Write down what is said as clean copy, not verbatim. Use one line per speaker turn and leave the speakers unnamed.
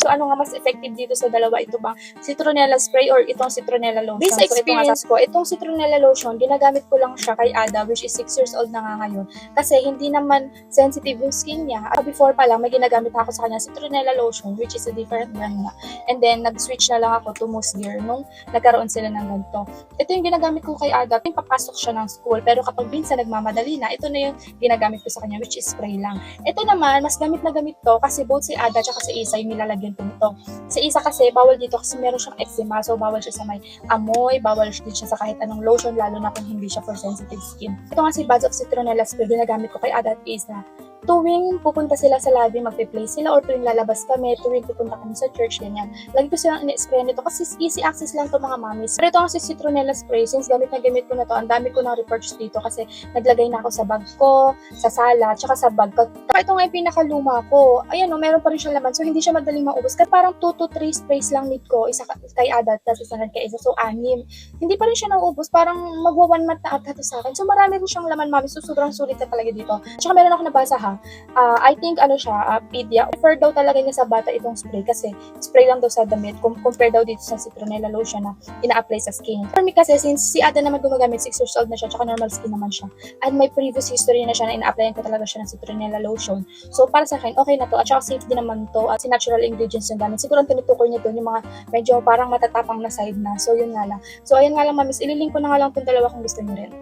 So ano nga mas effective dito sa dalawa? Ito bang citronella spray or itong citronella lotion? Based sa experience ko, itong citronella lotion, ginagamit ko lang siya kay Ada, which is 6 years old na nga ngayon. Kasi hindi naman sensitive yung skin niya. Before pa lang, may ginagamit ako sa kanya citronella lotion, which is a different brand nga. And then, nag-switch na lang ako to Mousse Gear nung nagkaroon sila ng ganito. Ito yung ginagamit ko kay Ada, yung papasok siya ng school. Pero kapag minsan nagmamadali na, ito na yung ginagamit ko sa kanya, which is spray lang. Ito naman, mas gamit na gamit to kasi both si Ada at si Isa yung nilalagyan ko nito. Si Isa kasi, bawal dito kasi meron siyang eczema, so bawal siya sa may amoy, bawal siya sa kahit anong lotion, lalo na kung hindi siya for sensitive skin. Ito nga si Buds of Citronella Spray, ginagamit ko kay Ada at Isa. Tuwing pupunta sila sa lobby, magpe-play sila, or tuwing lalabas kami, tuwing pupunta kami sa church, ganyan. Lagi ko silang in-spray nito kasi easy access lang to mga mommies. Pero ito ang si Citronella Spray, since gamit na gamit ko na to, ang dami ko nang repurchase dito kasi naglagay na ako sa bag ko, sa sala, tsaka sa bag ko. Ito nga yung pinakaluma ko. Ayan o, meron pa rin siyang laman, so hindi siya madaling maubos. Kasi parang 2 to 3 sprays lang need ko, isa kay Ada, tapos isa kay Isa, so 6. Hindi pa rin siya nauubos, parang magwa 1 month na ata to sa akin. So marami rin siyang laman, mami, so sobrang sulit na talaga dito. Tsaka meron ako nabasa ha, I think ano siya, Pedia, prefer daw talaga niya sa bata itong spray kasi spray lang daw sa damit compare daw dito sa citronella lotion na ina-apply sa skin. For me kasi, since si Ada naman gumagamit, 6 years old na siya, tsaka normal skin naman siya, and may previous history na siya na ina-applyan ko talaga siya ng citronella lotion. So para sa akin, okay na to, at saka safe din naman to, at si natural ingredients yung gamit. Siguro ang tinutukoy niya doon yung mga medyo parang matatapang na side na, so yun nga lang. So ayan nga lang mamis, ililink ko na nga lang itong dalawa kung gusto niyo rin.